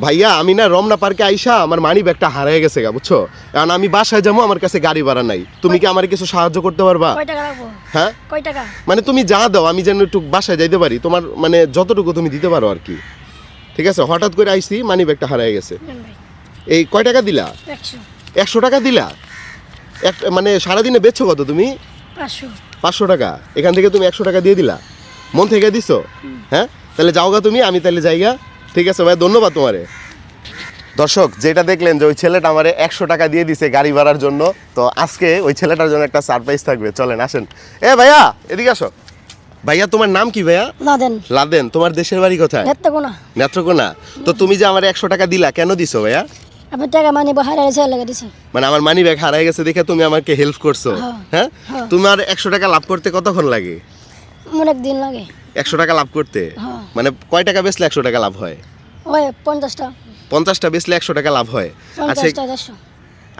ভাইয়া আমি না রমনা পার্কে আইসা আমার মানি ব্যাগটা হারিয়ে গেছে গা, বুঝছো? কারণ আমি বাসায় যাবো, আমার কাছে গাড়ি ভাড়া নাই। তুমি কি আমার কিছু সাহায্য করতে পারবা? কয় টাকা লাগবে? হ্যাঁ, কয় টাকা? মানে তুমি যা দাও আমি যেন একটু বাসায় যাইতে পারি, তোমার মানে যতটুকু তুমি দিতে পারো আর কি। ঠিক আছে, হঠাৎ করে আইসি, মানি ব্যাগটা হারিয়ে গেছে। নেন ভাই, এই কয় টাকা দিলা? 100 100 টাকা দিলা? মানে সারাদিনে বেচছো কত তুমি? 500 500 টাকা। এখান থেকে তুমি 100 টাকা দিয়ে দিলা, মন থেকে দিছো? হ্যাঁ, তাহলে যাওগা তুমি, আমি তাহলে যাইগা। ঠিক আছে ভাই, ধন্যবাদ তোমারে। দর্শক, যেটা দেখলেন যে ওই ছেলেটা আমারে 100 টাকা দিয়ে দিছে গাড়ি ভাড়ার জন্য, তো আজকে ওই ছেলেটার জন্য একটা সারপ্রাইজ থাকবে। চলেন আসেন। এ ভাইয়া এদিকে আসো। ভাইয়া তোমার নাম কি ভাইয়া? লাদেন। লাদেন। তোমার দেশের বাড়ি কোথায়? নেত্রকোনা। নেত্রকোনা। তো তুমি যে আমার 100 টাকা দিলা, কেন দিছো ভাইয়া? আপনি টাকা মানি হারাই গেছে লাগা দিছি। মানে আমার মানি ব্যাগ হারাই গেছে দেখে তুমি আমাকে হেল্প করছো? হ্যাঁ, তোমার 100 টাকা লাভ করতে কতক্ষণ লাগে? অনেক দিন লাগে 100 টাকা লাভ করতে। হ্যাঁ। মানে কয় টাকা বেচলে 100 টাকা লাভ হয়? ওই 50টা 50টা বেচলে 100 টাকা লাভ হয়। আচ্ছা, 50টা 100।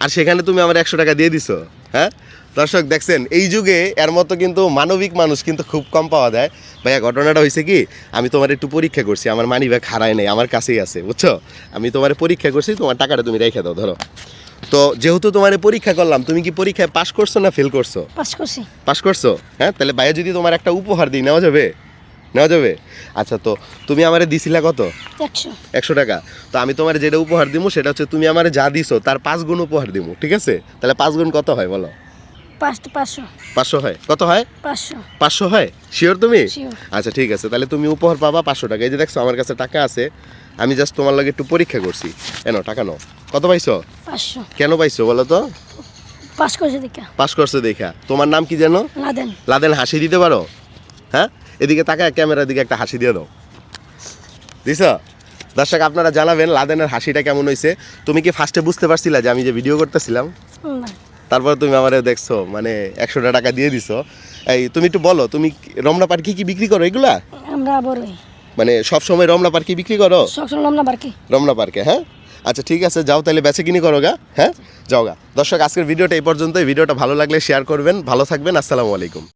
আর সেখানে তুমি আমার 100 টাকা দিয়ে দিছো। হ্যাঁ দর্শক, দেখছেন এই যুগে এর মতো কিন্তু মানবিক মানুষ কিন্তু খুব কম পাওয়া যায়। ভাইয়া ঘটনাটা হয়েছে কি, আমি তোমার একটু পরীক্ষা করছি, আমার মানি ব্যাগ হারায় নাই, আমার কাছেই আছে, বুঝছো? আমি তোমার পরীক্ষা করছি, তোমার টাকাটা তুমি রেখে দাও, ধরো। তো যেহেতু তোমার পরীক্ষা করলাম, তুমি কি পরীক্ষায় পাস করছো না ফেল করছো? পাস করছি। পাস করছো? হ্যাঁ, তাহলে ভাইয়া যদি তোমার একটা উপহার দিই, নেওয়া যাবে? নেওয়া যাবে? আচ্ছা, তো তুমি আমারে দিছিলা কত? 100 100 টাকা। তো আমি তোমার যেটা উপহার দিব সেটা হচ্ছে তুমি আমারে যা দিছো তার 5 গুণ উপহার দিব, ঠিক আছে? তাহলে 5 গুণ কত হয় বলো? 500 500 হয়। কত হয়? 500 500 হয়? শিওর তুমি? Sure. আচ্ছা ঠিক আছে, তাহলে তুমি উপহার পাবা 500 টাকা। এই যে দেখছো আমার কাছে টাকা আছে, আমি জাস্ট তোমার লাগে একটু পরীক্ষা করছি। এনো টাকা নাও। কত পাইছো? 500 কেন পাইছো বলো তো? পাস করছি দেখা। পাস করছো দেখা। তোমার নাম কি জানো? লাদেন। লাদেন। হাসি দিতে পারো? হ্যাঁ, এদিকে তাকায় ক্যামেরার দিকে একটা হাসি দিয়ে দাও। দিছো? দর্শক আপনারা জানাবেন লাদেনের হাসিটা কেমন হয়েছে। তুমি কি ফার্স্টে বুঝতে পারছিলা যে আমি যে ভিডিও করতেছিলাম? না, তারপর তুমি আমারে দেখছো, মানে 100 টাকা দিয়ে দিছো। এই তুমি একটু বলো, তুমি রমনা পার্কে কি বিক্রি করো এগুলা? আমরা বড়ই মানে সব সময় রমনা পার্কে বিক্রি করো? সব শুনলাম না বারকি। রমনা পার্কে। হ্যাঁ, আচ্ছা ঠিক আছে, যাও তাহলে বেচে কিনি করো গা। হ্যাঁ, যাও গা। দর্শক আজকের ভিডিওটা এই পর্যন্তই। ভিডিওটা ভালো লাগলে শেয়ার করবেন। ভালো থাকবেন। আসসালামু আলাইকুম।